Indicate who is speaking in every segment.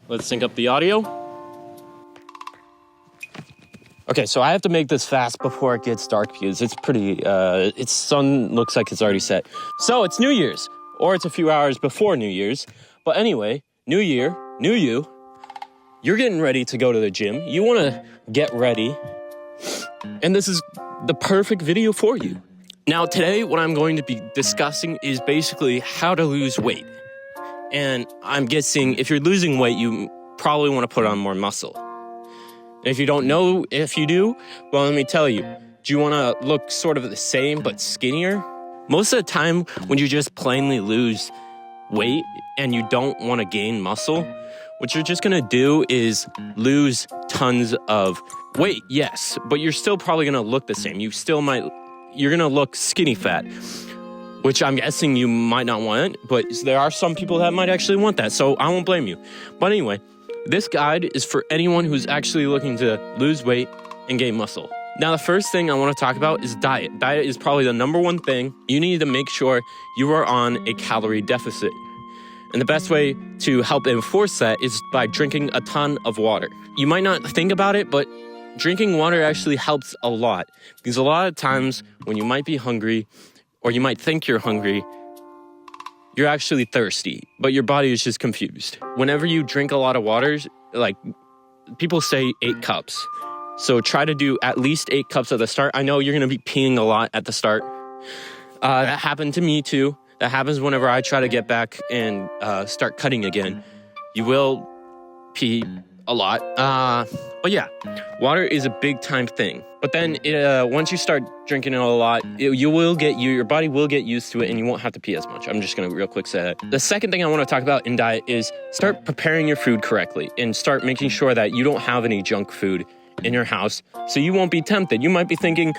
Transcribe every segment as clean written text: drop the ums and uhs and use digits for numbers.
Speaker 1: Let's sync up the audio. Okay, so I have to make this fast before it gets dark because it's pretty, its sun looks like it's already set. So it's New Year's, or it's a few hours before New Year's. But anyway, New Year, new you. You're getting ready to go to the gym. You want to get ready. And this is the perfect video for you. Now, today, what I'm going to be discussing is basically how to lose weight. And I'm guessing if you're losing weight, you probably want to put on more muscle. And if you don't know if you do, well, let me tell you. Do you want to look sort of the same but skinnier? Most of the time, when you just plainly lose weight and you don't want to gain muscle, what you're just going to do is lose tons of weight, yes, but you're still probably going to look the same. You're going to look skinny fat, which I'm guessing you might not want, but there are some people that might actually want that, so I won't blame you. But anyway, this guide is for anyone who's actually looking to lose weight and gain muscle. Now, the first thing I want to talk about is diet. Diet is probably the number one thing. You need to make sure you are on a calorie deficit. And the best way to help enforce that is by drinking a ton of water. You might not think about it, but drinking water actually helps a lot. Because a lot of times when you might be hungry, or you might think you're hungry, you're actually thirsty, but your body is just confused. Whenever you drink a lot of water, like people say 8 cups. So try to do at least 8 cups at the start. I know you're going to be peeing a lot at the start. That happened to me too. That happens whenever I try to get back and start cutting again. You will pee a lot. But yeah, water is a big time thing. But then once you start drinking it a lot, your body will get used to it and you won't have to pee as much. I'm just going to real quick say that. The second thing I want to talk about in diet is start preparing your food correctly and start making sure that you don't have any junk food in your house, so you won't be tempted. You might be thinking,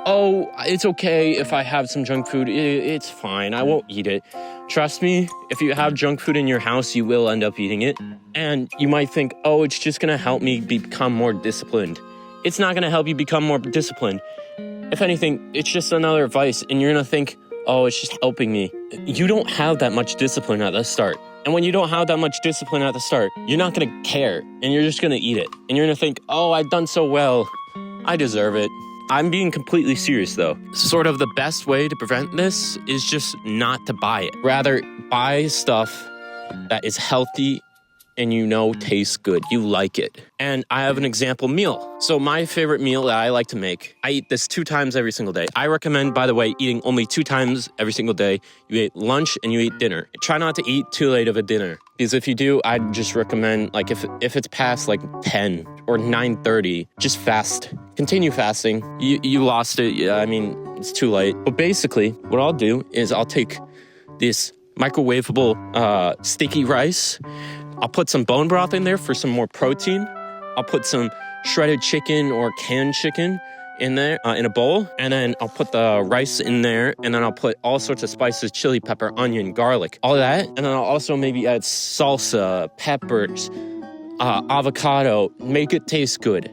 Speaker 1: oh, it's okay if I have some junk food. It's fine. I won't eat it. Trust me, if you have junk food in your house, you will end up eating it. And you might think, oh, it's just going to help me become more disciplined. It's not going to help you become more disciplined. If anything, it's just another vice. And you're going to think, oh, it's just helping me. You don't have that much discipline at the start. And when you don't have that much discipline at the start, you're not going to care, and you're just going to eat it. And you're going to think, oh, I've done so well. I deserve it. I'm being completely serious, though. Sort of the best way to prevent this is just not to buy it. Rather, buy stuff that is healthy and tastes good. You like it. And I have an example meal. So my favorite meal that I like to make, I eat this 2 times every single day. I recommend, by the way, eating only 2 times every single day. You eat lunch and you eat dinner. Try not to eat too late of a dinner. Because if you do, I'd just recommend, like if it's past like 10 or 9:30, just fast. Continue fasting. You lost it. Yeah, I mean, it's too late. But basically, what I'll do is I'll take this microwavable sticky rice. I'll put some bone broth in there for some more protein. I'll put some shredded chicken or canned chicken in there in a bowl. And then I'll put the rice in there. And then I'll put all sorts of spices, chili pepper, onion, garlic, all of that. And then I'll also maybe add salsa, peppers, avocado. Make it taste good.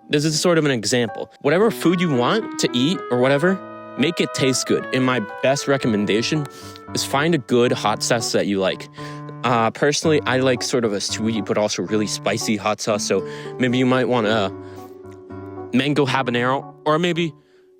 Speaker 1: This is sort of an example. Whatever food you want to eat or whatever, make it taste good. And my best recommendation is find a good hot sauce that you like. Personally, I like sort of a sweet but also really spicy hot sauce. So maybe you might want a mango habanero, or maybe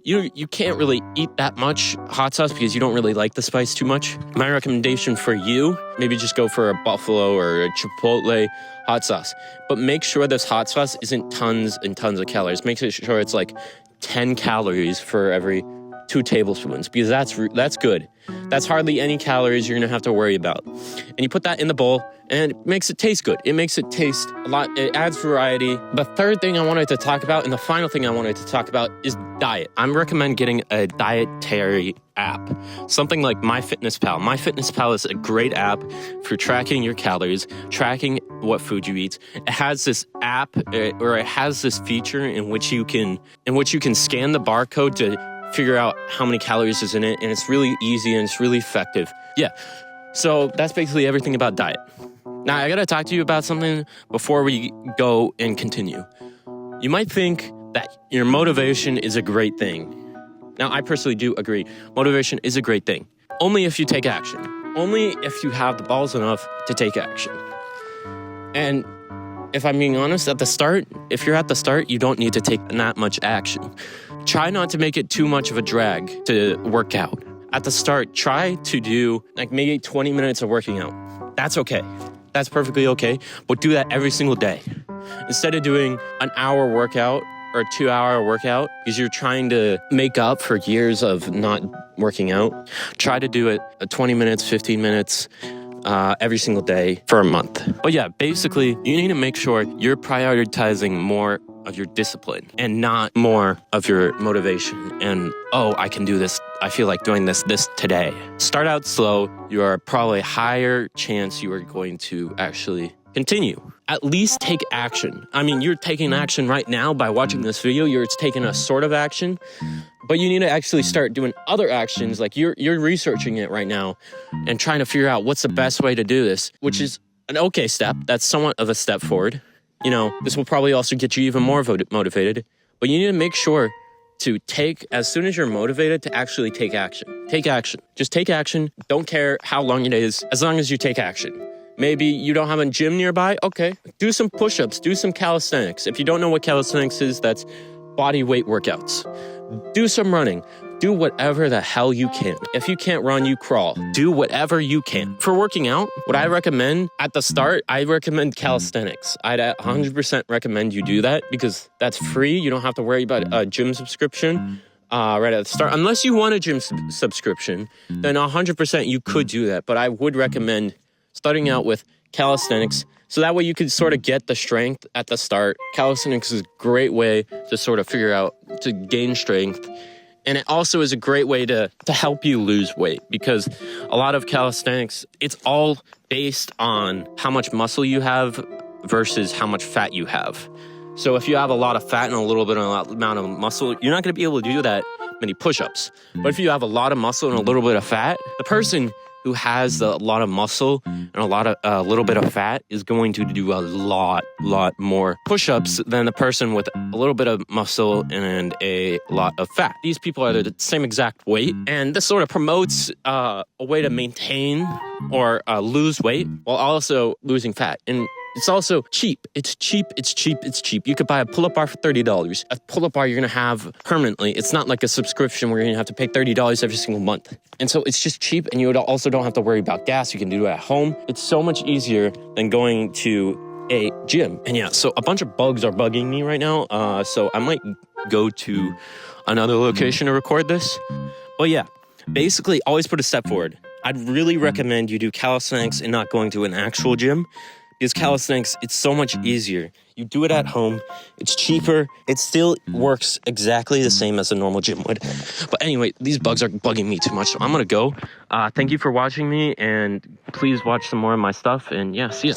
Speaker 1: you can't really eat that much hot sauce because you don't really like the spice too much. My recommendation for you, maybe just go for a buffalo or a chipotle hot sauce. But make sure this hot sauce isn't tons and tons of calories. Make sure it's like 10 calories for every 2 tablespoons, because that's good. That's hardly any calories you're gonna have to worry about. And you put that in the bowl, and it makes it taste good. It makes it taste a lot. It adds variety. The third thing I wanted to talk about, and the final thing I wanted to talk about, is diet. I recommend getting a dietary app, something like MyFitnessPal. MyFitnessPal is a great app for tracking your calories, tracking what food you eat. It has this app, or it has this feature in which you can scan the barcode to figure out how many calories is in it, and it's really easy and it's really effective. Yeah, so that's basically everything about diet. Now, I gotta talk to you about something before we go and continue. You might think that your motivation is a great thing. Now, I personally do agree. Motivation is a great thing. Only if you take action. Only if you have the balls enough to take action. And if I'm being honest, at the start, if you're at the start, you don't need to take that much action. Try not to make it too much of a drag to work out. At the start, try to do like maybe 20 minutes of working out. That's okay. That's perfectly okay. But do that every single day. Instead of doing an hour workout or a 2-hour workout because you're trying to make up for years of not working out, try to do it 20 minutes, 15 minutes every single day for a month. But yeah, basically, you need to make sure you're prioritizing more of your discipline and not more of your motivation and, oh, I can do this. I feel like doing this today. Start out slow. You are probably higher chance you are going to actually continue. At least take action. I mean, you're taking action right now by watching this video. You're taking a sort of action, but you need to actually start doing other actions. Like you're researching it right now and trying to figure out what's the best way to do this, which is an okay step. That's somewhat of a step forward. You know, this will probably also get you even more motivated, but you need to make sure to take, as soon as you're motivated, to actually take action. Take action. Just take action. Don't care how long it is, as long as you take action. Maybe you don't have a gym nearby. Okay, do some push-ups, do some calisthenics. If you don't know what calisthenics is, that's body weight workouts. Do some running. Do whatever the hell you can. If you can't run, you crawl. Do whatever you can. For working out, what I recommend at the start, I recommend calisthenics. I'd 100% recommend you do that because that's free. You don't have to worry about a gym subscription right at the start. Unless you want a gym subscription, then 100% you could do that. But I would recommend starting out with calisthenics, so that way you could sort of get the strength at the start. Calisthenics is a great way to sort of figure out, to gain strength. And it also is a great way to help you lose weight because a lot of calisthenics, it's all based on how much muscle you have versus how much fat you have. So if you have a lot of fat and a little bit of amount of muscle, you're not going to be able to do that many push-ups. But if you have a lot of muscle and a little bit of fat, the person who has a lot of muscle and a little bit of fat is going to do a lot more push-ups than the person with a little bit of muscle and a lot of fat. These people are the same exact weight, and this sort of promotes a way to maintain or lose weight while also losing fat. And it's also cheap. It's cheap. You could buy a pull-up bar for $30. A pull-up bar you're going to have permanently. It's not like a subscription where you're going to have to pay $30 every single month. And so it's just cheap, and you also don't have to worry about gas. You can do it at home. It's so much easier than going to a gym. And yeah, so a bunch of bugs are bugging me right now. So I might go to another location to record this. But yeah, basically always put a step forward. I'd really recommend you do calisthenics and not going to an actual gym. Because calisthenics, it's so much easier. You do it at home. It's cheaper. It still works exactly the same as a normal gym would. But anyway, these bugs are bugging me too much, so I'm going to go. Thank you for watching me, and please watch some more of my stuff. And yeah, see ya.